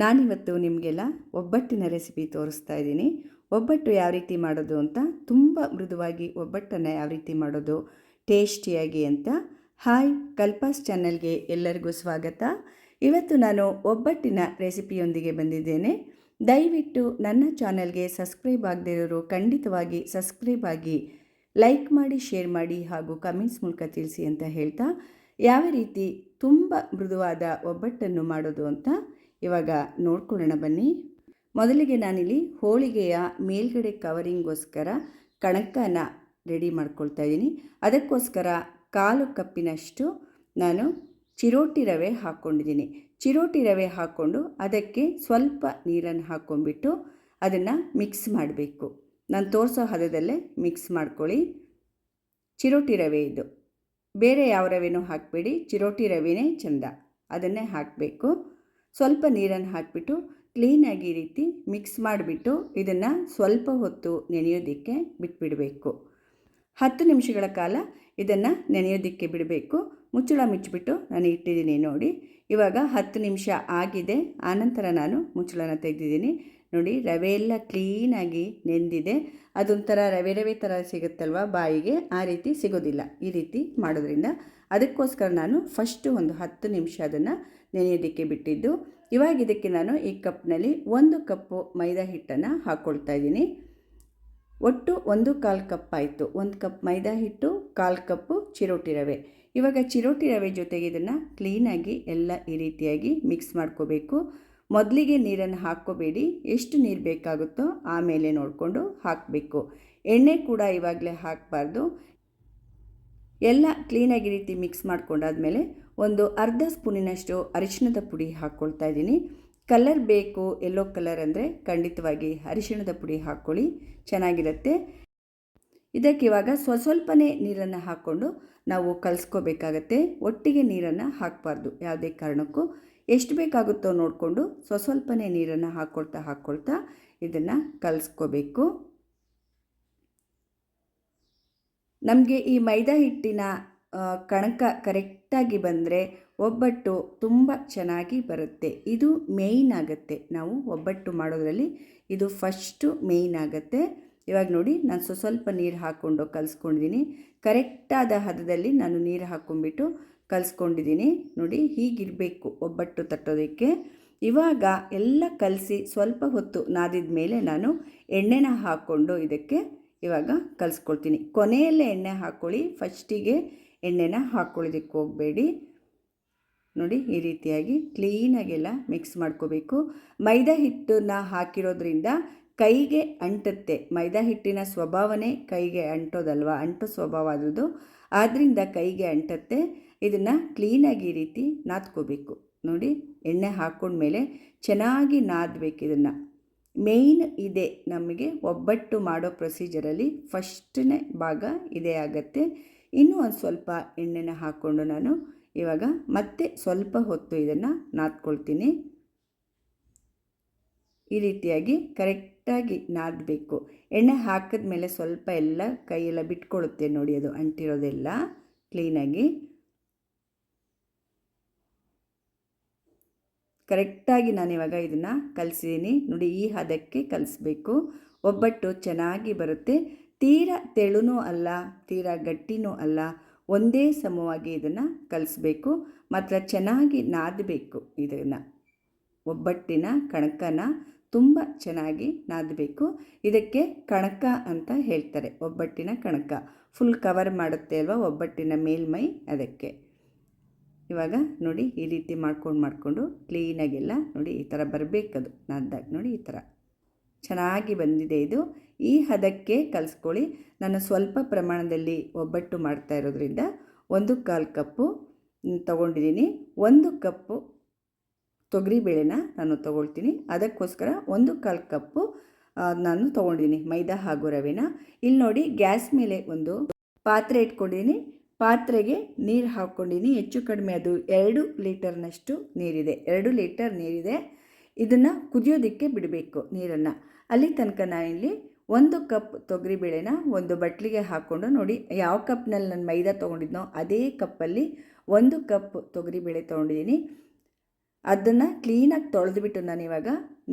ನಾನಿವತ್ತು ನಿಮಗೆಲ್ಲ ಒಬ್ಬಟ್ಟಿನ ರೆಸಿಪಿ ತೋರಿಸ್ತಾ ಇದ್ದೀನಿ. ಒಬ್ಬಟ್ಟು ಯಾವ ರೀತಿ ಮಾಡೋದು ಅಂತ, ತುಂಬ ಮೃದುವಾಗಿ ಒಬ್ಬಟ್ಟನ್ನು ಯಾವ ರೀತಿ ಮಾಡೋದು ಟೇಸ್ಟಿಯಾಗಿ ಅಂತ. ಹಾಯ್, ಕಲ್ಪಾಸ್ ಚಾನಲ್ಗೆ ಎಲ್ಲರಿಗೂ ಸ್ವಾಗತ. ಇವತ್ತು ನಾನು ಒಬ್ಬಟ್ಟಿನ ರೆಸಿಪಿಯೊಂದಿಗೆ ಬಂದಿದ್ದೇನೆ. ದಯವಿಟ್ಟು ನನ್ನ ಚಾನಲ್ಗೆ ಸಬ್ಸ್ಕ್ರೈಬ್ ಆಗದಿರೋರು ಖಂಡಿತವಾಗಿ ಸಬ್ಸ್ಕ್ರೈಬ್ ಆಗಿ, ಲೈಕ್ ಮಾಡಿ, ಶೇರ್ ಮಾಡಿ ಹಾಗೂ ಕಮೆಂಟ್ಸ್ ಮೂಲಕ ತಿಳಿಸಿ ಅಂತ ಹೇಳ್ತಾ, ಯಾವ ರೀತಿ ತುಂಬ ಮೃದುವಾದ ಒಬ್ಬಟ್ಟನ್ನು ಮಾಡೋದು ಅಂತ ಇವಾಗ ನೋಡ್ಕೊಳ್ಳೋಣ ಬನ್ನಿ. ಮೊದಲಿಗೆ ನಾನಿಲ್ಲಿ ಹೋಳಿಗೆಯ ಮೇಲ್ಗಡೆ ಕವರಿಂಗೋಸ್ಕರ ಕಣಕನ ರೆಡಿ ಮಾಡ್ಕೊಳ್ತಾ ಇದ್ದೀನಿ. ಅದಕ್ಕೋಸ್ಕರ 1/4 ಕಪ್ಪಿನಷ್ಟು ನಾನು ಚಿರೋಟಿ ರವೆ ಹಾಕ್ಕೊಂಡಿದ್ದೀನಿ. ಚಿರೋಟಿ ರವೆ ಹಾಕ್ಕೊಂಡು ಅದಕ್ಕೆ ಸ್ವಲ್ಪ ನೀರನ್ನು ಹಾಕ್ಕೊಂಡ್ಬಿಟ್ಟು ಅದನ್ನು ಮಿಕ್ಸ್ ಮಾಡಬೇಕು. ನಾನು ತೋರಿಸೋ ಹದದಲ್ಲೇ ಮಿಕ್ಸ್ ಮಾಡ್ಕೊಳ್ಳಿ. ಚಿರೋಟಿ ರವೆ ಇದು, ಬೇರೆ ಯಾವ ರವೆನೂ ಹಾಕಬೇಡಿ, ಚಿರೋಟಿ ರವೆನೇ ಚೆಂದ, ಅದನ್ನೇ ಹಾಕಬೇಕು. ಸ್ವಲ್ಪ ನೀರನ್ನು ಹಾಕಿಬಿಟ್ಟು ಕ್ಲೀನಾಗಿ ಈ ರೀತಿ ಮಿಕ್ಸ್ ಮಾಡಿಬಿಟ್ಟು ಇದನ್ನು ಸ್ವಲ್ಪ ಹೊತ್ತು ನೆನೆಯೋದಕ್ಕೆ ಬಿಟ್ಬಿಡಬೇಕು. 10 ನಿಮಿಷಗಳ ಕಾಲ ಇದನ್ನು ನೆನೆಯೋದಕ್ಕೆ ಬಿಡಬೇಕು. ಮುಚ್ಚಳ ಮುಚ್ಚಿಬಿಟ್ಟು ನಾನು ಇಟ್ಟಿದ್ದೀನಿ ನೋಡಿ. ಇವಾಗ 10 ನಿಮಿಷ ಆಗಿದೆ. ಆನಂತರ ನಾನು ಮುಚ್ಚಳನ ತೆಗೆದಿದ್ದೀನಿ ನೋಡಿ. ರವೆ ಎಲ್ಲ ಕ್ಲೀನಾಗಿ ನೆಂದಿದೆ. ಅದೊಂಥರ ರವೆ ಥರ ಸಿಗುತ್ತಲ್ವ ಬಾಯಿಗೆ, ಆ ರೀತಿ ಸಿಗೋದಿಲ್ಲ ಈ ರೀತಿ ಮಾಡೋದ್ರಿಂದ. ಅದಕ್ಕೋಸ್ಕರ ನಾನು ಫಸ್ಟು ಒಂದು 10 ನಿಮಿಷ ಅದನ್ನು ನೆನೆಯೋದಕ್ಕೆ ಬಿಟ್ಟಿದ್ದು. ಇವಾಗ ಇದಕ್ಕೆ ನಾನು ಈ ಕಪ್ನಲ್ಲಿ 1 ಕಪ್ಪು ಮೈದಾ ಹಿಟ್ಟನ್ನು ಹಾಕ್ಕೊಳ್ತಾ ಇದ್ದೀನಿ. ಒಟ್ಟು 1/4 ಕಪ್ ಆಯಿತು. 1 ಕಪ್ ಮೈದಾ ಹಿಟ್ಟು, 1/4 ಕಪ್ಪು ಚಿರೋಟಿ ರವೆ. ಇವಾಗ ಚಿರೋಟಿ ರವೆ ಜೊತೆಗೆ ಇದನ್ನು ಕ್ಲೀನಾಗಿ ಎಲ್ಲ ಈ ರೀತಿಯಾಗಿ ಮಿಕ್ಸ್ ಮಾಡ್ಕೋಬೇಕು. ಮೊದಲಿಗೆ ನೀರನ್ನು ಹಾಕ್ಕೋಬೇಡಿ, ಎಷ್ಟು ನೀರು ಬೇಕಾಗುತ್ತೋ ಆಮೇಲೆ ನೋಡಿಕೊಂಡು ಹಾಕಬೇಕು. ಎಣ್ಣೆ ಕೂಡ ಇವಾಗಲೇ ಹಾಕಬಾರ್ದು. ಎಲ್ಲ ಕ್ಲೀನಾಗಿ ರೀತಿ ಮಿಕ್ಸ್ ಮಾಡ್ಕೊಂಡಾದಮೇಲೆ ಒಂದು ಅರ್ಧ ಸ್ಪೂನಿನಷ್ಟು ಅರಿಶಿಣದ ಪುಡಿ ಹಾಕ್ಕೊಳ್ತಾ ಇದ್ದೀನಿ. ಕಲರ್ ಬೇಕು, ಯೆಲ್ಲೋ ಕಲರ್ ಅಂದರೆ ಖಂಡಿತವಾಗಿ ಅರಿಶಿಣದ ಪುಡಿ ಹಾಕ್ಕೊಳ್ಳಿ, ಚೆನ್ನಾಗಿರುತ್ತೆ. ಇದಕ್ಕೆ ಇವಾಗ ಸ್ವಲ್ಪನೇ ನೀರನ್ನು ಹಾಕ್ಕೊಂಡು ನಾವು ಕಲಿಸ್ಕೋಬೇಕಾಗತ್ತೆ. ಒಟ್ಟಿಗೆ ನೀರನ್ನು ಹಾಕಬಾರ್ದು ಯಾವುದೇ ಕಾರಣಕ್ಕೂ. ಎಷ್ಟು ಬೇಕಾಗುತ್ತೋ ನೋಡಿಕೊಂಡು ಸ್ವಲ್ಪನೇ ನೀರನ್ನು ಹಾಕ್ಕೊಳ್ತಾ ಇದನ್ನು ಕಲಿಸ್ಕೋಬೇಕು. ನಮಗೆ ಈ ಮೈದಾ ಹಿಟ್ಟಿನ ಕಣಕ ಕರೆಕ್ಟಾಗಿ ಬಂದರೆ ಒಬ್ಬಟ್ಟು ತುಂಬ ಚೆನ್ನಾಗಿ ಬರುತ್ತೆ. ಇದು ಮೇಯ್ನ್ ಆಗುತ್ತೆ, ನಾವು ಒಬ್ಬಟ್ಟು ಮಾಡೋದ್ರಲ್ಲಿ ಇದು ಫಸ್ಟು ಮೇಯ್ನ್ ಆಗುತ್ತೆ. ಇವಾಗ ನೋಡಿ, ನಾನು ಸ್ವಲ್ಪ ನೀರು ಹಾಕ್ಕೊಂಡು ಕಲಿಸ್ಕೊಂಡಿದ್ದೀನಿ. ಕರೆಕ್ಟಾದ ಹದದಲ್ಲಿ ನಾನು ನೀರು ಹಾಕ್ಕೊಂಡ್ಬಿಟ್ಟು ಕಲಿಸ್ಕೊಂಡಿದ್ದೀನಿ ನೋಡಿ. ಹೀಗಿರಬೇಕು ಒಬ್ಬಟ್ಟು ತಟ್ಟೋದಕ್ಕೆ. ಇವಾಗ ಎಲ್ಲ ಕಲಸಿ ಸ್ವಲ್ಪ ಹೊತ್ತು ನಾದಿದ ಮೇಲೆ ನಾನು ಎಣ್ಣೆನ ಹಾಕ್ಕೊಂಡು ಇದಕ್ಕೆ ಇವಾಗ ಕಲಿಸ್ಕೊಳ್ತೀನಿ. ಕೊನೆಯಲ್ಲೇ ಎಣ್ಣೆ ಹಾಕ್ಕೊಳ್ಳಿ, ಫಸ್ಟಿಗೆ ಎಣ್ಣೆನ ಹಾಕ್ಕೊಳ್ಳೋದಕ್ಕೆ ಹೋಗಬೇಡಿ. ನೋಡಿ, ಈ ರೀತಿಯಾಗಿ ಕ್ಲೀನಾಗೆಲ್ಲ ಮಿಕ್ಸ್ ಮಾಡ್ಕೋಬೇಕು. ಮೈದಾ ಹಿಟ್ಟನ್ನು ಹಾಕಿರೋದ್ರಿಂದ ಕೈಗೆ ಅಂಟುತ್ತೆ. ಮೈದಾ ಹಿಟ್ಟಿನ ಸ್ವಭಾವನೇ ಕೈಗೆ ಅಂಟೋದಲ್ವ, ಅಂಟೋ ಸ್ವಭಾವ ಆದ್ರದ್ದು, ಆದ್ದರಿಂದ ಕೈಗೆ ಅಂಟುತ್ತೆ. ಇದನ್ನು ಕ್ಲೀನಾಗಿ ಈ ರೀತಿ ನಾದ್ಕೋಬೇಕು. ನೋಡಿ, ಎಣ್ಣೆ ಹಾಕ್ಕೊಂಡ್ಮೇಲೆ ಚೆನ್ನಾಗಿ ನಾದಬೇಕು. ಇದನ್ನು ಮೇಯ್ನ್ ಇದೆ ನಮಗೆ ಒಬ್ಬಟ್ಟು ಮಾಡೋ ಪ್ರೊಸೀಜರಲ್ಲಿ ಫಸ್ಟನೇ ಭಾಗ ಇದೇ ಆಗುತ್ತೆ. ಇನ್ನೂ ಒಂದು ಸ್ವಲ್ಪ ಎಣ್ಣೆನ ಹಾಕ್ಕೊಂಡು ನಾನು ಇವಾಗ ಮತ್ತೆ ಸ್ವಲ್ಪ ಹೊತ್ತು ಇದನ್ನು ನಾದ್ಕೊಳ್ತೀನಿ. ಈ ರೀತಿಯಾಗಿ ಕರೆಕ್ಟಾಗಿ ನಾದಬೇಕು. ಎಣ್ಣೆ ಹಾಕಿದ ಮೇಲೆ ಸ್ವಲ್ಪ ಎಲ್ಲ ಕೈಯೆಲ್ಲ ಬಿಟ್ಕೊಳ್ಳುತ್ತೆ ನೋಡಿ, ಅದು ಅಂಟಿರೋದೆಲ್ಲ ಕ್ಲೀನಾಗಿ ಕರೆಕ್ಟಾಗಿ ನಾನಿವಾಗ ಇದನ್ನು ಕಲಿಸಿದ್ದೀನಿ ನೋಡಿ. ಈ ಹದಕ್ಕೆ ಕಲಿಸ್ಬೇಕು. ಒಬ್ಬಟ್ಟು ಚೆನ್ನಾಗಿ ಬರುತ್ತೆ. ತೀರಾ ತೆಳುನೂ ಅಲ್ಲ, ತೀರಾ ಗಟ್ಟಿನೂ ಅಲ್ಲ, ಒಂದೇ ಸಮವಾಗಿ ಇದನ್ನು ಕಲಿಸ್ಬೇಕು. ಮಾತ್ರ ಚೆನ್ನಾಗಿ ನಾದಬೇಕು. ಇದನ್ನು ಒಬ್ಬಟ್ಟಿನ ಕಣಕನ ತುಂಬ ಚೆನ್ನಾಗಿ ನಾದಬೇಕು. ಇದಕ್ಕೆ ಕಣಕ ಅಂತ ಹೇಳ್ತಾರೆ, ಒಬ್ಬಟ್ಟಿನ ಕಣಕ. ಫುಲ್ ಕವರ್ ಮಾಡುತ್ತೆ ಅಲ್ವಾ ಒಬ್ಬಟ್ಟಿನ ಮೇಲ್ಮೈ, ಅದಕ್ಕೆ. ಇವಾಗ ನೋಡಿ, ಈ ರೀತಿ ಮಾಡ್ಕೊಂಡು ಕ್ಲೀನಾಗೆಲ್ಲ ನೋಡಿ ಈ ಥರ ಬರಬೇಕದು ನಾದ್ದಾಗ. ನೋಡಿ, ಈ ಥರ ಚೆನ್ನಾಗಿ ಬಂದಿದೆ ಇದು. ಈ ಹದಕ್ಕೆ ಕಲಿಸ್ಕೊಳ್ಳಿ. ನಾನು ಸ್ವಲ್ಪ ಪ್ರಮಾಣದಲ್ಲಿ ಒಬ್ಬಟ್ಟು ಮಾಡ್ತಾ ಇರೋದ್ರಿಂದ 1/4 ಕಪ್ಪು ತೊಗೊಂಡಿದ್ದೀನಿ. 1 ಕಪ್ಪು ತೊಗರಿಬೇಳೆನ ನಾನು ತೊಗೊಳ್ತೀನಿ. ಅದಕ್ಕೋಸ್ಕರ 1/4 ಕಪ್ಪು ನಾನು ತೊಗೊಂಡಿದ್ದೀನಿ ಮೈದಾ ಹಾಗೂ ರವೆನ. ಇಲ್ಲಿ ನೋಡಿ, ಗ್ಯಾಸ್ ಮೇಲೆ ಒಂದು ಪಾತ್ರೆ ಇಟ್ಕೊಂಡಿದ್ದೀನಿ. ಪಾತ್ರೆಗೆ ನೀರು ಹಾಕ್ಕೊಂಡಿದ್ದೀನಿ. ಹೆಚ್ಚು ಕಡಿಮೆ ಅದು 2 ಲೀಟರ್ನಷ್ಟು ನೀರಿದೆ. 2 ಲೀಟರ್ ನೀರಿದೆ. ಇದನ್ನು ಕುದಿಯೋದಕ್ಕೆ ಬಿಡಬೇಕು ನೀರನ್ನು. ಅಲ್ಲಿ ತನಕ ನಾನಿಲ್ಲಿ 1 ಕಪ್ ತೊಗರಿಬೇಳೆನ ಒಂದು ಬಟ್ಲಿಗೆ ಹಾಕ್ಕೊಂಡು ನೋಡಿ, ಯಾವ ಕಪ್ನಲ್ಲಿ ನಾನು ಮೈದಾ ತೊಗೊಂಡಿದ್ನೋ ಅದೇ ಕಪ್ಪಲ್ಲಿ 1 ಕಪ್ ತೊಗರಿಬೇಳೆ ತೊಗೊಂಡಿದ್ದೀನಿ. ಅದನ್ನು ಕ್ಲೀನಾಗಿ ತೊಳೆದುಬಿಟ್ಟು ನಾನಿವಾಗ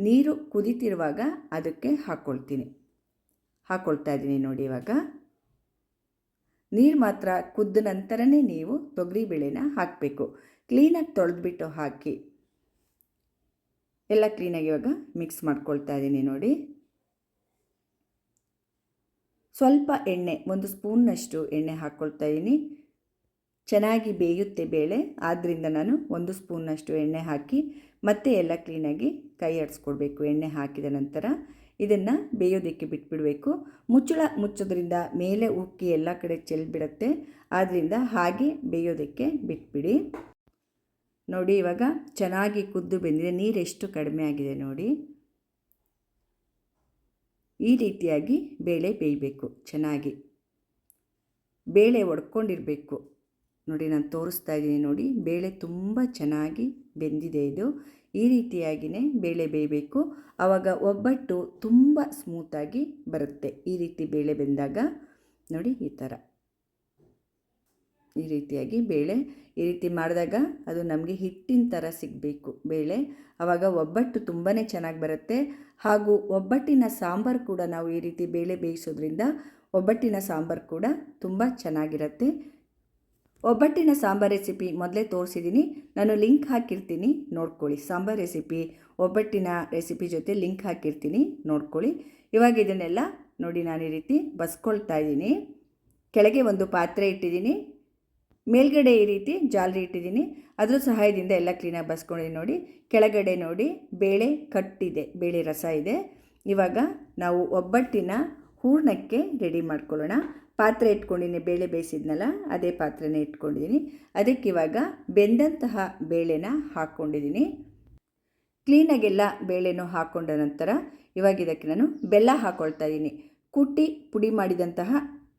ನೀರು ಕುದೀತಿರುವಾಗ ಅದಕ್ಕೆ ಹಾಕ್ಕೊಳ್ತಾ ಇದ್ದೀನಿ ನೋಡಿ. ಇವಾಗ ನೀರು ಮಾತ್ರ ಕುದ್ದ ನಂತರನೇ ನೀವು ತೊಗರಿಬೇಳೆನ ಹಾಕಬೇಕು. ಕ್ಲೀನಾಗಿ ತೊಳೆದ್ಬಿಟ್ಟು ಹಾಕಿ ಎಲ್ಲ ಕ್ಲೀನಾಗಿ ಇವಾಗ ಮಿಕ್ಸ್ ಮಾಡ್ಕೊಳ್ತಾ ಇದ್ದೀನಿ ನೋಡಿ. ಸ್ವಲ್ಪ ಎಣ್ಣೆ, 1 ಸ್ಪೂನ್ನಷ್ಟು ಎಣ್ಣೆ ಹಾಕ್ಕೊಳ್ತಾ ಇದ್ದೀನಿ. ಚೆನ್ನಾಗಿ ಬೇಯುತ್ತೆ ಬೇಳೆ, ಆದ್ದರಿಂದ ನಾನು 1 ಸ್ಪೂನ್ನಷ್ಟು ಎಣ್ಣೆ ಹಾಕಿ ಮತ್ತೆ ಎಲ್ಲ ಕ್ಲೀನಾಗಿ ಕೈ ಆಡಿಸ್ಕೊಡ್ಬೇಕು. ಎಣ್ಣೆ ಹಾಕಿದ ನಂತರ ಇದನ್ನು ಬೇಯೋದಕ್ಕೆ ಬಿಟ್ಬಿಡಬೇಕು. ಮುಚ್ಚಳ ಮುಚ್ಚೋದ್ರಿಂದ ಮೇಲೆ ಉಕ್ಕಿ ಎಲ್ಲ ಕಡೆ ಚೆಲ್ಬಿಡುತ್ತೆ, ಆದ್ದರಿಂದ ಹಾಗೆ ಬೇಯೋದಕ್ಕೆ ಬಿಟ್ಬಿಡಿ. ನೋಡಿ ಇವಾಗ ಚೆನ್ನಾಗಿ ಕುದ್ದು ಬೆಂದಿದೆ. ನೀರೆಷ್ಟು ಕಡಿಮೆ ಆಗಿದೆ ನೋಡಿ. ಈ ರೀತಿಯಾಗಿ ಬೇಳೆ ಬೇಯಬೇಕು. ಚೆನ್ನಾಗಿ ಬೇಳೆ ಒಡ್ಕೊಂಡಿರಬೇಕು ನೋಡಿ. ನಾನು ತೋರಿಸ್ತಾ ಇದ್ದೀನಿ ನೋಡಿ. ಬೇಳೆ ತುಂಬ ಚೆನ್ನಾಗಿ ಬೆಂದಿದೆ. ಇದು ಈ ರೀತಿಯಾಗಿಯೇ ಬೇಳೆ ಬೇಯಬೇಕು. ಆವಾಗ ಒಬ್ಬಟ್ಟು ತುಂಬ ಸ್ಮೂತಾಗಿ ಬರುತ್ತೆ. ಈ ರೀತಿ ಬೇಳೆ ಬೆಂದಾಗ ನೋಡಿ, ಈ ರೀತಿಯಾಗಿ ಬೇಳೆ ಈ ರೀತಿ ಮಾಡಿದಾಗ ಅದು ನಮಗೆ ಹಿಟ್ಟಿನ ಥರ ಸಿಗಬೇಕು ಬೇಳೆ. ಆವಾಗ ಒಬ್ಬಟ್ಟು ತುಂಬಾ ಚೆನ್ನಾಗಿ ಬರುತ್ತೆ. ಹಾಗೂ ಒಬ್ಬಟ್ಟಿನ ಸಾಂಬಾರು ಕೂಡ ನಾವು ಈ ರೀತಿ ಬೇಳೆ ಬೇಯಿಸೋದ್ರಿಂದ ಒಬ್ಬಟ್ಟಿನ ಸಾಂಬಾರು ಕೂಡ ತುಂಬ ಚೆನ್ನಾಗಿರುತ್ತೆ. ಒಬ್ಬಟ್ಟಿನ ಸಾಂಬಾರು ರೆಸಿಪಿ ಮೊದಲೇ ತೋರಿಸಿದ್ದೀನಿ, ನಾನು ಲಿಂಕ್ ಹಾಕಿರ್ತೀನಿ ನೋಡ್ಕೊಳ್ಳಿ. ಸಾಂಬಾರು ರೆಸಿಪಿ, ಒಬ್ಬಟ್ಟಿನ ರೆಸಿಪಿ ಜೊತೆ ಲಿಂಕ್ ಹಾಕಿರ್ತೀನಿ ನೋಡ್ಕೊಳ್ಳಿ. ಇವಾಗ ಇದನ್ನೆಲ್ಲ ನೋಡಿ ನಾನು ಈ ರೀತಿ ಬಸ್ಕೊಳ್ತಾ ಇದ್ದೀನಿ. ಕೆಳಗೆ ಒಂದು ಪಾತ್ರೆ ಇಟ್ಟಿದ್ದೀನಿ, ಮೇಲ್ಗಡೆ ಈ ರೀತಿ ಜಾಲರಿ ಇಟ್ಟಿದ್ದೀನಿ. ಅದರ ಸಹಾಯದಿಂದ ಎಲ್ಲ ಕ್ಲೀನಾಗಿ ಬಸ್ಕೊಂಡಿದ್ದೀನಿ ನೋಡಿ. ಕೆಳಗಡೆ ನೋಡಿ ಬೇಳೆ ಕಟ್ಟಿದೆ, ಬೇಳೆ ರಸ ಇದೆ. ಇವಾಗ ನಾವು ಒಬ್ಬಟ್ಟಿನ ಹೂರಣಕ್ಕೆ ರೆಡಿ ಮಾಡ್ಕೊಳ್ಳೋಣ. ಪಾತ್ರೆ ಇಟ್ಕೊಂಡಿದ್ದೀನಿ, ಬೇಳೆ ಬೇಯಿಸಿದ್ನಲ್ಲ ಅದೇ ಪಾತ್ರೆನೇ ಇಟ್ಕೊಂಡಿದ್ದೀನಿ. ಅದಕ್ಕೆ ಇವಾಗ ಬೆಂದಂತಹ ಬೇಳೆನ ಹಾಕ್ಕೊಂಡಿದ್ದೀನಿ. ಕ್ಲೀನಾಗೆಲ್ಲ ಬೇಳೆನೂ ಹಾಕ್ಕೊಂಡ ನಂತರ ಇವಾಗ ಇದಕ್ಕೆ ನಾನು ಬೆಲ್ಲ ಹಾಕ್ಕೊಳ್ತಾ ಇದ್ದೀನಿ. ಕುಟ್ಟಿ ಪುಡಿ ಮಾಡಿದಂತಹ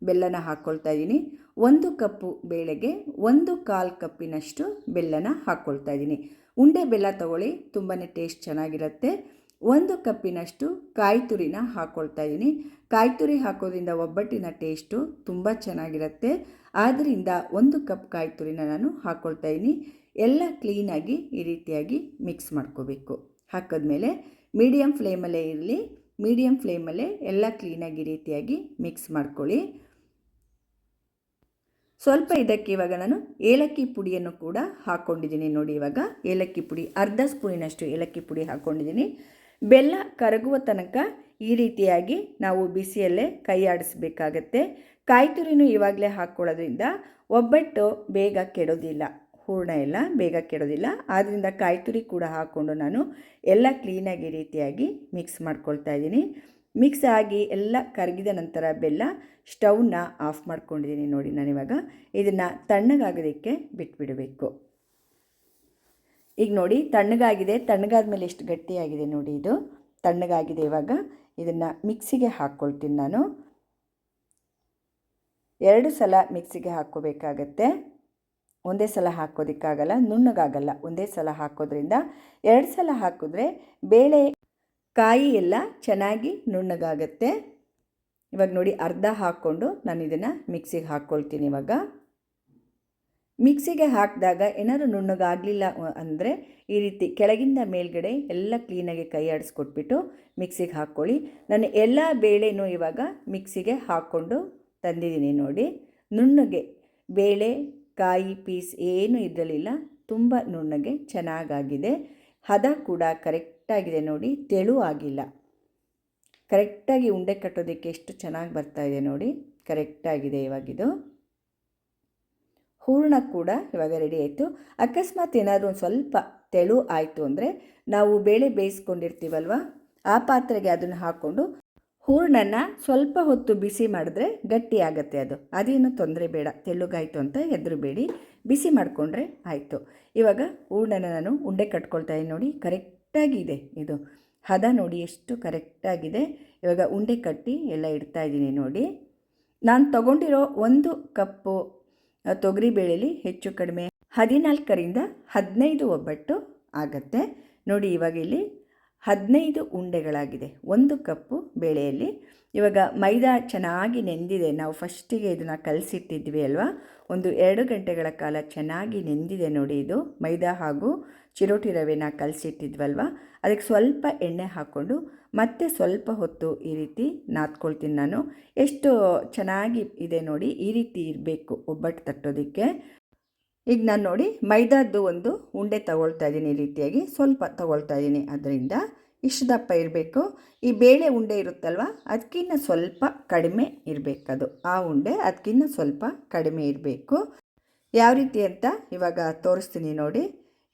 ಬೆಲ್ಲನ ಹಾಕ್ಕೊಳ್ತಾ ಇದ್ದೀನಿ. 1 ಕಪ್ಪು ಬೇಳೆಗೆ 1/4 ಕಪ್ಪಿನಷ್ಟು ಬೆಲ್ಲನ ಹಾಕ್ಕೊಳ್ತಾ ಇದ್ದೀನಿ. ಉಂಡೆ ಬೆಲ್ಲ ತಗೊಳ್ಳಿ, ತುಂಬಾ ಟೇಸ್ಟ್ ಚೆನ್ನಾಗಿರುತ್ತೆ. 1 ಕಪ್ಪಿನಷ್ಟು ಕಾಯಿ ತುರಿನ ಹಾಕ್ಕೊಳ್ತಾ ಇದ್ದೀನಿ. ಕಾಯಿ ತುರಿ ಹಾಕೋದ್ರಿಂದ ಒಬ್ಬಟ್ಟಿನ ಟೇಸ್ಟು ತುಂಬ ಚೆನ್ನಾಗಿರುತ್ತೆ. ಆದ್ದರಿಂದ 1 ಕಪ್ ಕಾಯಿ ತುರಿನ ನಾನು ಹಾಕ್ಕೊಳ್ತಾ ಇದ್ದೀನಿ. ಎಲ್ಲ ಕ್ಲೀನಾಗಿ ಈ ರೀತಿಯಾಗಿ ಮಿಕ್ಸ್ ಮಾಡ್ಕೋಬೇಕು. ಹಾಕಿದ್ಮೇಲೆ ಮೀಡಿಯಮ್ ಫ್ಲೇಮಲ್ಲೇ ಇರಲಿ, ಮೀಡಿಯಮ್ ಫ್ಲೇಮಲ್ಲೇ ಎಲ್ಲ ಕ್ಲೀನಾಗಿ ಈ ರೀತಿಯಾಗಿ ಮಿಕ್ಸ್ ಮಾಡ್ಕೊಳ್ಳಿ. ಸ್ವಲ್ಪ ಇದಕ್ಕೆ ಇವಾಗ ನಾನು ಏಲಕ್ಕಿ ಪುಡಿಯನ್ನು ಕೂಡ ಹಾಕ್ಕೊಂಡಿದ್ದೀನಿ ನೋಡಿ. ಇವಾಗ ಏಲಕ್ಕಿ ಪುಡಿ ಅರ್ಧ ಸ್ಪೂನಿನಷ್ಟು ಏಲಕ್ಕಿ ಪುಡಿ ಹಾಕ್ಕೊಂಡಿದ್ದೀನಿ. ಬೆಲ್ಲ ಕರಗುವ ತನಕ ಈ ರೀತಿಯಾಗಿ ನಾವು ಬಿಸಿಯಲ್ಲೇ ಕೈ ಆಡಿಸ್ಬೇಕಾಗತ್ತೆ. ಕಾಯಿ ತುರಿನೂ ಇವಾಗಲೇ ಹಾಕ್ಕೊಳ್ಳೋದ್ರಿಂದ ಒಬ್ಬಟ್ಟು ಬೇಗ ಕೆಡೋದಿಲ್ಲ, ಹೂರಣ ಎಲ್ಲ ಬೇಗ ಕೆಡೋದಿಲ್ಲ. ಆದ್ದರಿಂದ ಕಾಯಿ ತುರಿ ಕೂಡ ಹಾಕ್ಕೊಂಡು ನಾನು ಎಲ್ಲ ಕ್ಲೀನಾಗಿ ಈ ರೀತಿಯಾಗಿ ಮಿಕ್ಸ್ ಮಾಡ್ಕೊಳ್ತಾ ಇದ್ದೀನಿ. ಮಿಕ್ಸ್ ಆಗಿ ಎಲ್ಲ ಕರಗಿದ ನಂತರ ಬೆಲ್ಲ ಸ್ಟವ್ನ ಆಫ್ ಮಾಡ್ಕೊಂಡಿದ್ದೀನಿ ನೋಡಿ. ನಾನಿವಾಗ ಇದನ್ನು ತಣ್ಣಗಾಗೋದಕ್ಕೆ ಬಿಟ್ಬಿಡಬೇಕು. ಈಗ ನೋಡಿ ತಣ್ಣಗಾಗಿದೆ. ತಣ್ಣಗಾದ ಮೇಲೆ ಎಷ್ಟು ಗಟ್ಟಿಯಾಗಿದೆ ನೋಡಿ. ಇದು ತಣ್ಣಗಾಗಿದೆ. ಇವಾಗ ಇದನ್ನು ಮಿಕ್ಸಿಗೆ ಹಾಕ್ಕೊಳ್ತೀನಿ ನಾನು. 2 ಸಲ ಮಿಕ್ಸಿಗೆ ಹಾಕ್ಕೋಬೇಕಾಗತ್ತೆ. ಒಂದೇ ಸಲ ಹಾಕೋದಕ್ಕಾಗಲ್ಲ, ನುಣ್ಣಗಾಗಲ್ಲ. ಒಂದೇ ಸಲ ಹಾಕೋದ್ರಿಂದ 2 ಸಲ ಹಾಕಿದ್ರೆ ಬೇಳೆ ಕಾಯಿ ಎಲ್ಲ ಚೆನ್ನಾಗಿ ನುಣ್ಣಗಾಗತ್ತೆ. ಇವಾಗ ನೋಡಿ ಅರ್ಧ ಹಾಕ್ಕೊಂಡು ನಾನು ಇದನ್ನು ಮಿಕ್ಸಿಗೆ ಹಾಕ್ಕೊಳ್ತೀನಿ. ಇವಾಗ ಮಿಕ್ಸಿಗೆ ಹಾಕಿದಾಗ ಏನಾದರೂ ನುಣ್ಣಗಾಗಲಿಲ್ಲ ಅಂದರೆ ಈ ರೀತಿ ಕೆಳಗಿಂದ ಮೇಲ್ಗಡೆ ಎಲ್ಲ ಕ್ಲೀನಾಗಿ ಕೈ ಆಡಿಸ್ಕೊಟ್ಬಿಟ್ಟು ಮಿಕ್ಸಿಗೆ ಹಾಕ್ಕೊಳ್ಳಿ. ನಾನು ಎಲ್ಲ ಬೇಳೆನೂ ಇವಾಗ ಮಿಕ್ಸಿಗೆ ಹಾಕ್ಕೊಂಡು ತಂದಿದ್ದೀನಿ ನೋಡಿ. ನುಣ್ಣಗೆ ಬೇಳೆ ಕಾಯಿ ಪೀಸ್ ಏನೂ ಇರಲಿಲ್ಲ, ತುಂಬ ನುಣ್ಣಗೆ ಚೆನ್ನಾಗಾಗಿದೆ. ಹದ ಕೂಡ ಕರೆಕ್ಟಾಗಿದೆ ನೋಡಿ, ತೆಳು ಆಗಿಲ್ಲ. ಕರೆಕ್ಟಾಗಿ ಉಂಡೆ ಕಟ್ಟೋದಕ್ಕೆ ಎಷ್ಟು ಚೆನ್ನಾಗಿ ಬರ್ತಾಯಿದೆ ನೋಡಿ, ಕರೆಕ್ಟಾಗಿದೆ. ಇವಾಗಿದು ಹೂರಣ ಕೂಡ ಇವಾಗ ರೆಡಿ ಆಯಿತು. ಅಕಸ್ಮಾತ್ ಏನಾದರೂ ಒಂದು ಸ್ವಲ್ಪ ತೆಳು ಆಯಿತು ಅಂದರೆ ನಾವು ಬೇಳೆ ಬೇಯಿಸ್ಕೊಂಡಿರ್ತೀವಲ್ವ, ಆ ಪಾತ್ರೆಗೆ ಅದನ್ನು ಹಾಕ್ಕೊಂಡು ಹೂರಣನ ಸ್ವಲ್ಪ ಹೊತ್ತು ಬಿಸಿ ಮಾಡಿದ್ರೆ ಗಟ್ಟಿ ಆಗುತ್ತೆ. ಅದೇನು ತೊಂದರೆ ಬೇಡ. ತೆಳ್ಳಗಾಯಿತು ಅಂತ ಹೆದರಬೇಡಿ, ಬಿಸಿ ಮಾಡಿಕೊಂಡ್ರೆ ಆಯಿತು. ಇವಾಗ ಹೂರಣನ ನಾನು ಉಂಡೆ ಕಟ್ಕೊಳ್ತಾ ಇದ್ದೀನಿ ನೋಡಿ. ಕರೆಕ್ಟಾಗಿದೆ ಇದು ಹದ ನೋಡಿ, ಎಷ್ಟು ಕರೆಕ್ಟಾಗಿದೆ. ಇವಾಗ ಉಂಡೆ ಕಟ್ಟಿ ಎಲ್ಲ ಇಡ್ತಾಯಿದ್ದೀನಿ ನೋಡಿ. ನಾನು ತೊಗೊಂಡಿರೋ 1 ಕಪ್ಪು ತೊಗರಿಬೇಳೆಲಿ ಹೆಚ್ಚು ಕಡಿಮೆ 14ರಿಂದ 15 ಒಬ್ಬಟ್ಟು ಆಗುತ್ತೆ ನೋಡಿ. ಇವಾಗ ಇಲ್ಲಿ 15 ಉಂಡೆಗಳಾಗಿದೆ 1 ಕಪ್ಪು ಬೇಳೆಯಲ್ಲಿ. ಇವಾಗ ಮೈದಾ ಚೆನ್ನಾಗಿ ನೆಂದಿದೆ. ನಾವು ಫಸ್ಟಿಗೆ ಇದನ್ನು ಕಲಸಿಟ್ಟಿದ್ವಿ ಅಲ್ವಾ, ಒಂದು 2 ಗಂಟೆಗಳ ಕಾಲ ಚೆನ್ನಾಗಿ ನೆಂದಿದೆ ನೋಡಿ. ಇದು ಮೈದಾ ಹಾಗೂ ಚಿರೋಟಿ ರವೆನ ಕಲಸಿಟ್ಟಿದ್ವಲ್ವ, ಅದಕ್ಕೆ ಸ್ವಲ್ಪ ಎಣ್ಣೆ ಹಾಕ್ಕೊಂಡು ಮತ್ತೆ ಸ್ವಲ್ಪ ಹೊತ್ತು ಈ ರೀತಿ ನಾದ್ಕೊಳ್ತೀನಿ ನಾನು. ಎಷ್ಟು ಚೆನ್ನಾಗಿ ಇದೆ ನೋಡಿ, ಈ ರೀತಿ ಇರಬೇಕು ಒಬ್ಬಟ್ಟು ತಟ್ಟೋದಕ್ಕೆ. ಈಗ ನಾನು ನೋಡಿ ಮೈದಾದ್ದು ಒಂದು ಉಂಡೆ ತಗೊಳ್ತಾ ಇದ್ದೀನಿ, ಈ ರೀತಿಯಾಗಿ ಸ್ವಲ್ಪ ತಗೊಳ್ತಾ ಇದ್ದೀನಿ. ಅದರಿಂದ ಇಷ್ಟು ದಪ್ಪ ಇರಬೇಕು. ಈ ಬೇಳೆ ಉಂಡೆ ಇರುತ್ತಲ್ವ, ಅದಕ್ಕಿಂತ ಸ್ವಲ್ಪ ಕಡಿಮೆ ಇರಬೇಕದು. ಆ ಉಂಡೆ ಅದಕ್ಕಿಂತ ಸ್ವಲ್ಪ ಕಡಿಮೆ ಇರಬೇಕು. ಯಾವ ರೀತಿ ಅಂತ ಇವಾಗ ತೋರಿಸ್ತೀನಿ ನೋಡಿ.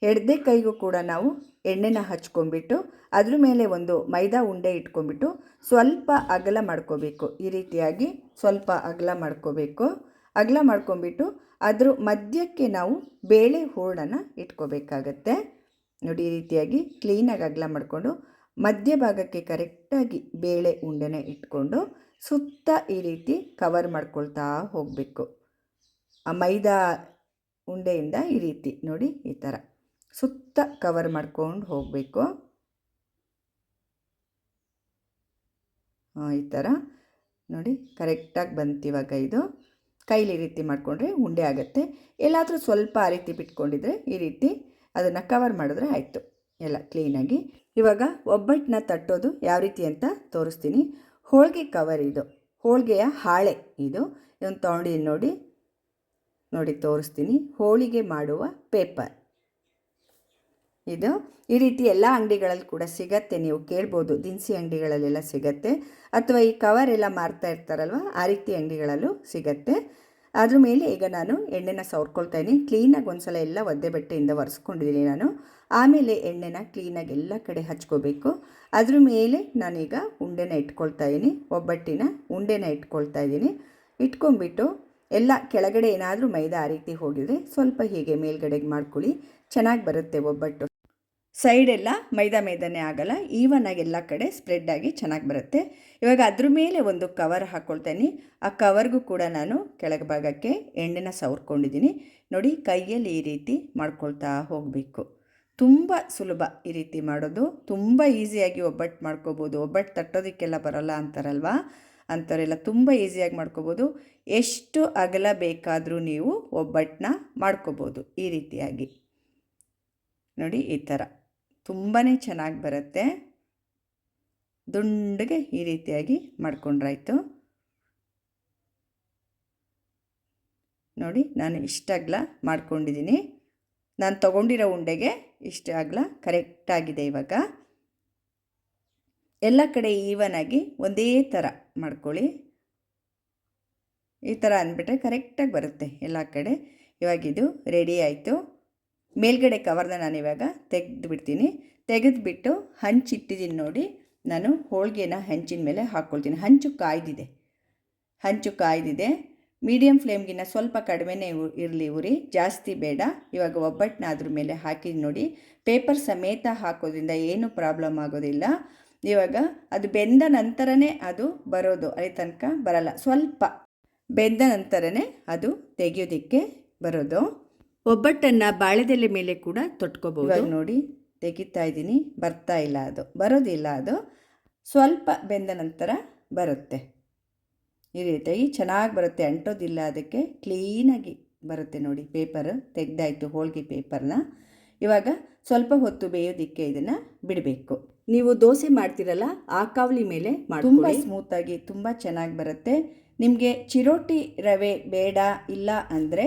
ಎಡದೆ ಕೈಗೂ ಕೂಡ ನಾವು ಎಣ್ಣೆನ ಹಚ್ಕೊಂಡ್ಬಿಟ್ಟು ಅದ್ರ ಮೇಲೆ ಒಂದು ಮೈದಾ ಉಂಡೆ ಇಟ್ಕೊಂಡ್ಬಿಟ್ಟು ಸ್ವಲ್ಪ ಅಗಲ ಮಾಡ್ಕೋಬೇಕು. ಈ ರೀತಿಯಾಗಿ ಸ್ವಲ್ಪ ಅಗಲ ಮಾಡ್ಕೋಬೇಕು. ಅಗಲ ಮಾಡ್ಕೊಂಡ್ಬಿಟ್ಟು ಅದ್ರ ಮಧ್ಯಕ್ಕೆ ನಾವು ಬೇಳೆ ಹೂರಣನ ಇಟ್ಕೋಬೇಕಾಗತ್ತೆ ನೋಡಿ. ಈ ರೀತಿಯಾಗಿ ಕ್ಲೀನಾಗಿ ಅಗಲ ಮಾಡಿಕೊಂಡು ಮಧ್ಯಭಾಗಕ್ಕೆ ಕರೆಕ್ಟಾಗಿ ಬೇಳೆ ಉಂಡೆನ ಇಟ್ಕೊಂಡು ಸುತ್ತ ಈ ರೀತಿ ಕವರ್ ಮಾಡ್ಕೊಳ್ತಾ ಹೋಗಬೇಕು. ಆ ಮೈದಾ ಉಂಡೆಯಿಂದ ಈ ರೀತಿ ನೋಡಿ, ಈ ಥರ ಸುತ್ತ ಕವರ್ ಮಾಡ್ಕೊಂಡು ಹೋಗಬೇಕು. ಈ ಥರ ನೋಡಿ ಕರೆಕ್ಟಾಗಿ ಬಂತಿವಾಗ. ಇದು ಕೈಲಿ ಈ ರೀತಿ ಮಾಡಿಕೊಂಡ್ರೆ ಉಂಡೆ ಆಗುತ್ತೆ. ಎಲ್ಲಾದರೂ ಸ್ವಲ್ಪ ಆ ರೀತಿ ಬಿಟ್ಕೊಂಡಿದ್ರೆ ಈ ರೀತಿ ಅದನ್ನು ಕವರ್ ಮಾಡಿದ್ರೆ ಆಯಿತು ಎಲ್ಲ ಕ್ಲೀನಾಗಿ. ಇವಾಗ ಒಬ್ಬಟ್ಟನ್ನ ತಟ್ಟೋದು ಯಾವ ರೀತಿ ಅಂತ ತೋರಿಸ್ತೀನಿ. ಹೋಳಿಗೆ ಕವರ್ ಇದು, ಹೋಳಿಗೆಯ ಹಾಳೆ ಇದು. ಇದನ್ನು ತೊಗೊಂಡಿದ್ದೀನಿ ನೋಡಿ, ನೋಡಿ ತೋರಿಸ್ತೀನಿ. ಹೋಳಿಗೆ ಮಾಡುವ ಪೇಪರ್ ಇದು. ಈ ರೀತಿ ಎಲ್ಲ ಅಂಗಡಿಗಳಲ್ಲಿ ಕೂಡ ಸಿಗತ್ತೆ, ನೀವು ಕೇಳ್ಬೋದು. ದಿನಸಿ ಅಂಗಡಿಗಳಲ್ಲೆಲ್ಲ ಸಿಗತ್ತೆ, ಅಥವಾ ಈ ಕವರ್ ಎಲ್ಲ ಮಾರ್ತಾ ಇರ್ತಾರಲ್ವ, ಆ ರೀತಿ ಅಂಗಡಿಗಳಲ್ಲೂ ಸಿಗತ್ತೆ. ಅದ್ರ ಮೇಲೆ ಈಗ ನಾನು ಎಣ್ಣೆನ ಸವರ್ಕೊಳ್ತಾ ಇದ್ದೀನಿ. ಕ್ಲೀನಾಗಿ ಒಂದು ಸಲ ಎಲ್ಲ ಒದ್ದೆ ಬಟ್ಟೆಯಿಂದ ಒರೆಸ್ಕೊಂಡಿದ್ದೀನಿ ನಾನು. ಆಮೇಲೆ ಎಣ್ಣೆನ ಕ್ಲೀನಾಗಿ ಎಲ್ಲ ಕಡೆ ಹಚ್ಕೋಬೇಕು. ಅದ್ರ ಮೇಲೆ ನಾನೀಗ ಉಂಡೆನ ಇಟ್ಕೊಳ್ತಾ ಇದ್ದೀನಿ, ಒಬ್ಬಟ್ಟಿನ ಉಂಡೆನ ಇಟ್ಕೊಳ್ತಾ ಇದ್ದೀನಿ. ಇಟ್ಕೊಂಡ್ಬಿಟ್ಟು ಎಲ್ಲ ಕೆಳಗಡೆ ಏನಾದರೂ ಮೈದಾ ಆ ರೀತಿ ಹೋಗಿದರೆ ಸ್ವಲ್ಪ ಹೀಗೆ ಮೇಲ್ಗಡೆಗೆ ಮಾಡ್ಕೊಳ್ಳಿ, ಚೆನ್ನಾಗಿ ಬರುತ್ತೆ ಒಬ್ಬಟ್ಟು. ಸೈಡೆಲ್ಲ ಮೈದಾನೇ ಆಗಲ್ಲ, ಈವನಾಗಿ ಎಲ್ಲ ಕಡೆ ಸ್ಪ್ರೆಡ್ಡಾಗಿ ಚೆನ್ನಾಗಿ ಬರುತ್ತೆ. ಇವಾಗ ಅದ್ರ ಮೇಲೆ ಒಂದು ಕವರ್ ಹಾಕ್ಕೊಳ್ತೀನಿ. ಆ ಕವರ್ಗೂ ಕೂಡ ನಾನು ಕೆಳಗೆ ಭಾಗಕ್ಕೆ ಎಣ್ಣೆನ ಸವರ್ಕೊಂಡಿದ್ದೀನಿ ನೋಡಿ. ಕೈಯಲ್ಲಿ ಈ ರೀತಿ ಮಾಡ್ಕೊಳ್ತಾ ಹೋಗಬೇಕು. ತುಂಬ ಸುಲಭ ಈ ರೀತಿ ಮಾಡೋದು, ತುಂಬ ಈಸಿಯಾಗಿ ಒಬ್ಬಟ್ಟು ಮಾಡ್ಕೋಬೋದು. ಒಬ್ಬಟ್ಟು ತಟ್ಟೋದಕ್ಕೆಲ್ಲ ಬರೋಲ್ಲ ಅಂತಾರಲ್ವ, ಅಂಥವರೆಲ್ಲ ತುಂಬ ಈಸಿಯಾಗಿ ಮಾಡ್ಕೋಬೋದು. ಎಷ್ಟು ಅಗಲ ಬೇಕಾದರೂ ನೀವು ಒಬ್ಬಟ್ಟನ್ನ ಮಾಡ್ಕೋಬೋದು ಈ ರೀತಿಯಾಗಿ ನೋಡಿ. ಈ ಥರ ತುಂಬಾ ಚೆನ್ನಾಗಿ ಬರುತ್ತೆ. ದುಂಡಗೆ ಈ ರೀತಿಯಾಗಿ ಮಾಡ್ಕೊಂಡ್ರಾಯ್ತು ನೋಡಿ. ನಾನು ಇಷ್ಟು ಅಗಲ ಮಾಡ್ಕೊಂಡಿದ್ದೀನಿ. ನಾನು ತೊಗೊಂಡಿರೋ ಉಂಡೆಗೆ ಇಷ್ಟು ಅಗಲ ಕರೆಕ್ಟಾಗಿದೆ. ಇವಾಗ ಎಲ್ಲ ಕಡೆ ಈವನಾಗಿ ಒಂದೇ ಥರ ಮಾಡ್ಕೊಳ್ಳಿ. ಈ ಥರ ಅಂದ್ಬಿಟ್ರೆ ಕರೆಕ್ಟಾಗಿ ಬರುತ್ತೆ ಎಲ್ಲ ಕಡೆ. ಇವಾಗಿದು ರೆಡಿ ಆಯಿತು. ಮೇಲ್ಗಡೆ ಕವರ್ನ ನಾನಿವಾಗ ತೆಗೆದು ಬಿಡ್ತೀನಿ. ತೆಗೆದುಬಿಟ್ಟು ಹಂಚಿಟ್ಟಿದ್ದೀನಿ ನೋಡಿ. ನಾನು ಹೋಳಿಗೆನ ಹಂಚಿನ ಮೇಲೆ ಹಾಕ್ಕೊಳ್ತೀನಿ. ಹಂಚು ಕಾಯ್ದಿದೆ. ಮೀಡಿಯಮ್ ಫ್ಲೇಮ್ಗಿನ್ನ ಸ್ವಲ್ಪ ಕಡಿಮೆನೇ ಇರಲಿ ಉರಿ, ಜಾಸ್ತಿ ಬೇಡ. ಇವಾಗ ಒಬ್ಬಟ್ಟನ್ನ ಅದ್ರ ಮೇಲೆ ಹಾಕಿದ್ದು ನೋಡಿ. ಪೇಪರ್ ಸಮೇತ ಹಾಕೋದ್ರಿಂದ ಏನೂ ಪ್ರಾಬ್ಲಮ್ ಆಗೋದಿಲ್ಲ. ಇವಾಗ ಅದು ಬೆಂದ ನಂತರನೇ ಅದು ಬರೋದು, ಅಲ್ಲಿ ತನಕ ಬರಲ್ಲ. ಸ್ವಲ್ಪ ಬೆಂದ ನಂತರನೇ ಅದು ತೆಗೆಯೋದಕ್ಕೆ ಬರೋದು. ಒಬ್ಬಟ್ಟನ್ನು ಬಾಳೆದೆಲೆ ಮೇಲೆ ಕೂಡ ತೊಟ್ಕೋಬೋದು. ಇವಾಗ ನೋಡಿ ತೆಗಿತಾ ಇದ್ದೀನಿ, ಬರ್ತಾ ಇಲ್ಲ, ಅದು ಬರೋದಿಲ್ಲ. ಅದು ಸ್ವಲ್ಪ ಬೆಂದ ನಂತರ ಬರುತ್ತೆ. ಈ ರೀತಿಯಾಗಿ ಚೆನ್ನಾಗಿ ಬರುತ್ತೆ, ಅಂಟೋದಿಲ್ಲ, ಅದಕ್ಕೆ ಕ್ಲೀನಾಗಿ ಬರುತ್ತೆ ನೋಡಿ. ಪೇಪರ್ ತೆಗೆದಾಯಿತು, ಹೋಳಿಗೆ ಪೇಪರ್ನ. ಇವಾಗ ಸ್ವಲ್ಪ ಹೊತ್ತು ಬೇಯೋದಕ್ಕೆ ಇದನ್ನು ಬಿಡಬೇಕು. ನೀವು ದೋಸೆ ಮಾಡ್ತಿರಲ್ಲ, ಆ ಕಾವಲಿ ಮೇಲೆ ತುಂಬ ಸ್ಮೂತಾಗಿ ತುಂಬ ಚೆನ್ನಾಗಿ ಬರುತ್ತೆ. ನಿಮಗೆ ಚಿರೋಟಿ ರವೆ ಬೇಡ ಇಲ್ಲ ಅಂದರೆ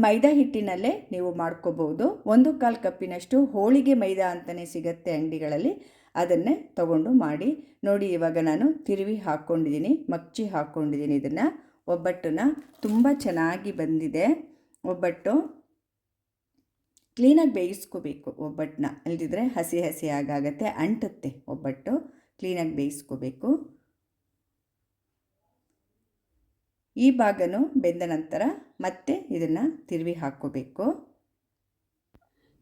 ಮೈದಾ ಹಿಟ್ಟಿನಲ್ಲೇ ನೀವು ಮಾಡ್ಕೋಬಹುದು. 1/4 ಕಪ್ಪಿನಷ್ಟು ಹೋಳಿಗೆ ಮೈದಾ ಅಂತಲೇ ಸಿಗುತ್ತೆ ಅಂಗಡಿಗಳಲ್ಲಿ, ಅದನ್ನೇ ತಗೊಂಡು ಮಾಡಿ ನೋಡಿ. ಇವಾಗ ನಾನು ತಿರುವಿ ಹಾಕ್ಕೊಂಡಿದ್ದೀನಿ, ಮಗ್ಚಿ ಹಾಕ್ಕೊಂಡಿದ್ದೀನಿ ಇದನ್ನು. ಒಬ್ಬಟ್ಟನ್ನ ತುಂಬ ಚೆನ್ನಾಗಿ ಬಂದಿದೆ. ಒಬ್ಬಟ್ಟು ಕ್ಲೀನಾಗಿ ಬೇಯಿಸ್ಕೋಬೇಕು ಒಬ್ಬಟ್ಟನ್ನ, ಇಲ್ದಿದ್ರೆ ಹಸಿ ಹಸಿ ಆಗಾಗತ್ತೆ, ಅಂಟುತ್ತೆ. ಒಬ್ಬಟ್ಟು ಕ್ಲೀನಾಗಿ ಬೇಯಿಸ್ಕೋಬೇಕು. ಈ ಭಾಗನೂ ಬೆಂದ ನಂತರ ಮತ್ತೆ ಇದನ್ನು ತಿರುವಿ ಹಾಕ್ಕೋಬೇಕು.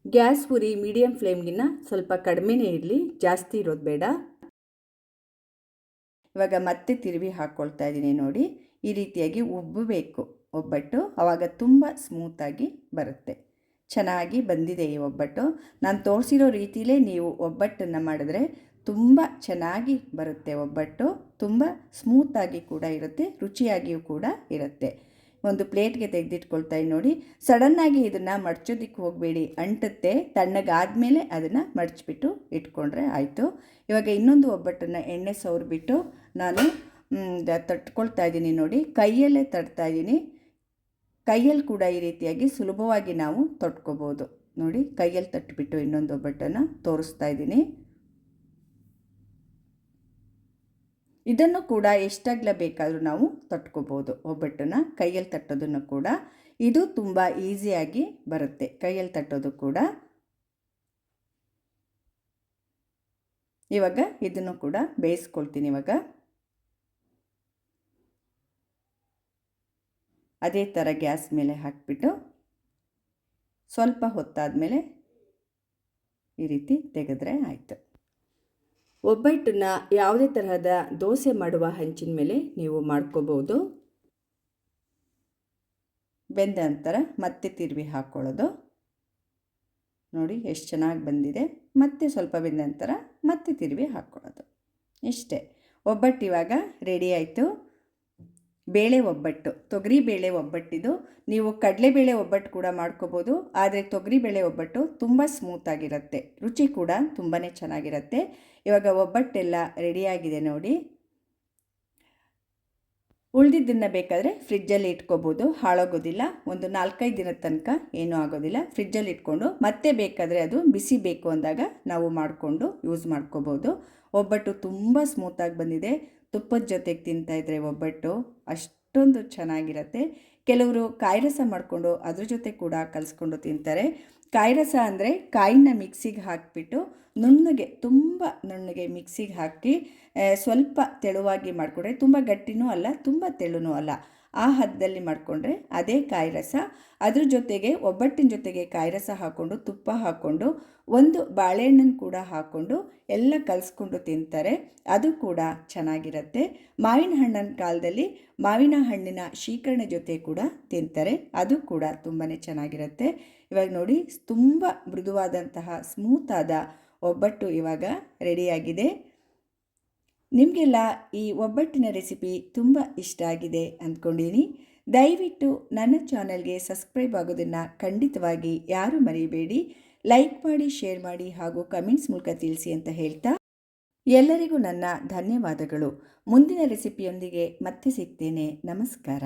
ಗ್ಯಾಸ್ ಉರಿ ಮೀಡಿಯಮ್ ಫ್ಲೇಮ್ಗಿನ್ನ ಸ್ವಲ್ಪ ಕಡಿಮೆನೇ ಇರಲಿ, ಜಾಸ್ತಿ ಇರೋದು ಬೇಡ. ಇವಾಗ ಮತ್ತೆ ತಿರುವಿ ಹಾಕ್ಕೊಳ್ತಾ ಇದ್ದೀನಿ ನೋಡಿ. ಈ ರೀತಿಯಾಗಿ ಉಬ್ಬಬೇಕು ಒಬ್ಬಟ್ಟು, ಆವಾಗ ತುಂಬ ಸ್ಮೂತಾಗಿ ಬರುತ್ತೆ. ಚೆನ್ನಾಗಿ ಬಂದಿದೆ ಈ ಒಬ್ಬಟ್ಟು. ನಾನು ತೋರಿಸಿರೋ ರೀತಿಯಲ್ಲೇ ನೀವು ಒಬ್ಬಟ್ಟನ್ನು ಮಾಡಿದ್ರೆ ತುಂಬ ಚೆನ್ನಾಗಿ ಬರುತ್ತೆ ಒಬ್ಬಟ್ಟು. ತುಂಬ ಸ್ಮೂತಾಗಿ ಕೂಡ ಇರುತ್ತೆ, ರುಚಿಯಾಗಿಯೂ ಕೂಡ ಇರುತ್ತೆ. ಒಂದು ಪ್ಲೇಟ್ಗೆ ತೆಗೆದಿಟ್ಕೊಳ್ತಾ ನೋಡಿ. ಸಡನ್ನಾಗಿ ಇದನ್ನು ಮಡ್ಚೋದಕ್ಕೆ ಹೋಗಬೇಡಿ, ಅಂಟುತ್ತೆ. ತಣ್ಣಗಾದಮೇಲೆ ಅದನ್ನು ಮಡಚಿಬಿಟ್ಟು ಇಟ್ಕೊಂಡ್ರೆ ಆಯಿತು. ಇವಾಗ ಇನ್ನೊಂದು ಒಬ್ಬಟ್ಟನ್ನು ಎಣ್ಣೆ ಸವರ್ಬಿಟ್ಟು ನಾನು ತಟ್ಕೊಳ್ತಾ ಇದ್ದೀನಿ ನೋಡಿ. ಕೈಯಲ್ಲೇ ತಟ್ತಾ ಇದ್ದೀನಿ. ಕೈಯಲ್ಲಿ ಕೂಡ ಈ ರೀತಿಯಾಗಿ ಸುಲಭವಾಗಿ ನಾವು ತೊಟ್ಕೋಬೋದು ನೋಡಿ. ಕೈಯಲ್ಲಿ ತಟ್ಟಿಬಿಟ್ಟು ಇನ್ನೊಂದು ಒಬ್ಬಟ್ಟನ್ನು ತೋರಿಸ್ತಾ ಇದ್ದೀನಿ. ಇದನ್ನು ಕೂಡ ಎಷ್ಟಾಗಲ ಬೇಕಾದರೂ ನಾವು ತಟ್ಕೋಬೋದು. ಒಬ್ಬಟ್ಟನ್ನು ಕೈಯಲ್ಲಿ ತಟ್ಟೋದನ್ನು ಕೂಡ ಇದು ತುಂಬ ಈಸಿಯಾಗಿ ಬರುತ್ತೆ, ಕೈಯಲ್ಲಿ ತಟ್ಟೋದು ಕೂಡ. ಇವಾಗ ಇದನ್ನು ಕೂಡ ಬೇಯಿಸ್ಕೊಳ್ತೀನಿ. ಇವಾಗ ಅದೇ ಥರ ಗ್ಯಾಸ್ ಮೇಲೆ ಹಾಕಿಬಿಟ್ಟು ಸ್ವಲ್ಪ ಹೊತ್ತಾದಮೇಲೆ ಈ ರೀತಿ ತೆಗೆದ್ರೆ ಆಯಿತು. ಒಬ್ಬಟ್ಟನ್ನು ಯಾವುದೇ ತರಹದ ದೋಸೆ ಮಾಡುವ ಹಂಚಿನ ಮೇಲೆ ನೀವು ಮಾಡ್ಕೋಬೋದು. ಬೆಂದ ನಂತರ ಮತ್ತೆ ತಿರುವಿ ಹಾಕ್ಕೊಳ್ಳೋದು ನೋಡಿ, ಎಷ್ಟು ಚೆನ್ನಾಗಿ ಬಂದಿದೆ. ಮತ್ತೆ ಸ್ವಲ್ಪ ಬೆಂದ ನಂತರ ಮತ್ತೆ ತಿರುವಿ ಹಾಕ್ಕೊಳ್ಳೋದು. ಇಷ್ಟೇ, ಒಬ್ಬಟ್ಟು ಇವಾಗ ರೆಡಿ ಆಯಿತು. ಬೇಳೆ ಒಬ್ಬಟ್ಟು, ತೊಗರಿಬೇಳೆ ಒಬ್ಬಟ್ಟಿದು. ನೀವು ಕಡಲೆಬೇಳೆ ಒಬ್ಬಟ್ಟು ಕೂಡ ಮಾಡ್ಕೋಬೋದು, ಆದರೆ ತೊಗರಿಬೇಳೆ ಒಬ್ಬಟ್ಟು ತುಂಬ ಸ್ಮೂತಾಗಿರುತ್ತೆ, ರುಚಿ ಕೂಡ ತುಂಬಾ ಚೆನ್ನಾಗಿರುತ್ತೆ. ಇವಾಗ ಒಬ್ಬಟ್ಟೆಲ್ಲ ರೆಡಿಯಾಗಿದೆ ನೋಡಿ. ಉಳಿದಿದ್ದನ್ನು ಬೇಕಾದರೆ ಫ್ರಿಜ್ಜಲ್ಲಿ ಇಟ್ಕೋಬೋದು, ಹಾಳಾಗೋದಿಲ್ಲ. ಒಂದು 4-5 ದಿನದ ತನಕ ಏನೂ ಆಗೋದಿಲ್ಲ. ಫ್ರಿಜ್ಜಲ್ಲಿ ಇಟ್ಕೊಂಡು ಮತ್ತೆ ಬೇಕಾದರೆ ಅದು ಬಿಸಿ ಬೇಕು ಅಂದಾಗ ನಾವು ಮಾಡಿಕೊಂಡು ಯೂಸ್ ಮಾಡ್ಕೋಬೋದು. ಒಬ್ಬಟ್ಟು ತುಂಬ ಸ್ಮೂತಾಗಿ ಬಂದಿದೆ. ತುಪ್ಪದ ಜೊತೆಗೆ ತಿಂತಾಯಿದ್ರೆ ಒಬ್ಬಟ್ಟು ಅಷ್ಟೊಂದು ಚೆನ್ನಾಗಿರುತ್ತೆ. ಕೆಲವರು ಕಾಯಿ ರಸ ಮಾಡಿಕೊಂಡು ಅದ್ರ ಜೊತೆ ಕೂಡ ಕಲಿಸ್ಕೊಂಡು ತಿಂತಾರೆ. ಕಾಯಿ ರಸ ಅಂದರೆ ಕಾಯಿನ ಮಿಕ್ಸಿಗೆ ಹಾಕಿಬಿಟ್ಟು ನುಣ್ಣಗೆ, ತುಂಬ ನುಣ್ಣಗೆ ಮಿಕ್ಸಿಗೆ ಹಾಕಿ ಸ್ವಲ್ಪ ತೆಳುವಾಗಿ ಮಾಡಿಕೊಂಡ್ರೆ, ತುಂಬ ಗಟ್ಟಿನೂ ಅಲ್ಲ ತುಂಬ ತೆಳುನೂ ಅಲ್ಲ, ಆ ಹದದಲ್ಲಿ ಮಾಡಿಕೊಂಡ್ರೆ ಅದೇ ಕಾಯಿ ರಸ. ಅದ್ರ ಜೊತೆಗೆ ಒಬ್ಬಟ್ಟಿನ ಜೊತೆಗೆ ಕಾಯಿ ರಸ ಹಾಕ್ಕೊಂಡು ತುಪ್ಪ ಹಾಕ್ಕೊಂಡು ಒಂದು ಬಾಳೆಹಣ್ಣನ್ನು ಕೂಡ ಹಾಕ್ಕೊಂಡು ಎಲ್ಲ ಕಲಿಸ್ಕೊಂಡು ತಿಂತಾರೆ, ಅದು ಕೂಡ ಚೆನ್ನಾಗಿರುತ್ತೆ. ಮಾವಿನ ಹಣ್ಣಿನ ಕಾಲದಲ್ಲಿ ಮಾವಿನ ಹಣ್ಣಿನ ಶೀಕರಣೆ ಜೊತೆ ಕೂಡ ತಿಂತಾರೆ, ಅದು ಕೂಡ ತುಂಬಾ ಚೆನ್ನಾಗಿರುತ್ತೆ. ಇವಾಗ ನೋಡಿ, ತುಂಬ ಮೃದುವಾದಂತಹ ಸ್ಮೂತಾದ ಒಬ್ಬಟ್ಟು ಇವಾಗ ರೆಡಿಯಾಗಿದೆ. ನಿಮಗೆಲ್ಲ ಈ ಒಬ್ಬಟ್ಟಿನ ರೆಸಿಪಿ ತುಂಬ ಇಷ್ಟ ಆಗಿದೆ ಅಂದ್ಕೊಂಡಿನಿ. ದಯವಿಟ್ಟು ನನ್ನ ಚಾನಲ್ಗೆ ಸಬ್ಸ್ಕ್ರೈಬ್ ಆಗೋದನ್ನು ಖಂಡಿತವಾಗಿ ಯಾರೂ ಮರಿಬೇಡಿ. ಲೈಕ್ ಮಾಡಿ, ಶೇರ್ ಮಾಡಿ ಹಾಗೂ ಕಮೆಂಟ್ಸ್ ಮೂಲಕ ತಿಳಿಸಿ ಅಂತ ಹೇಳ್ತಾ ಎಲ್ಲರಿಗೂ ನನ್ನ ಧನ್ಯವಾದಗಳು. ಮುಂದಿನ ರೆಸಿಪಿಯೊಂದಿಗೆ ಮತ್ತೆ ಸಿಗ್ತೇನೆ. ನಮಸ್ಕಾರ.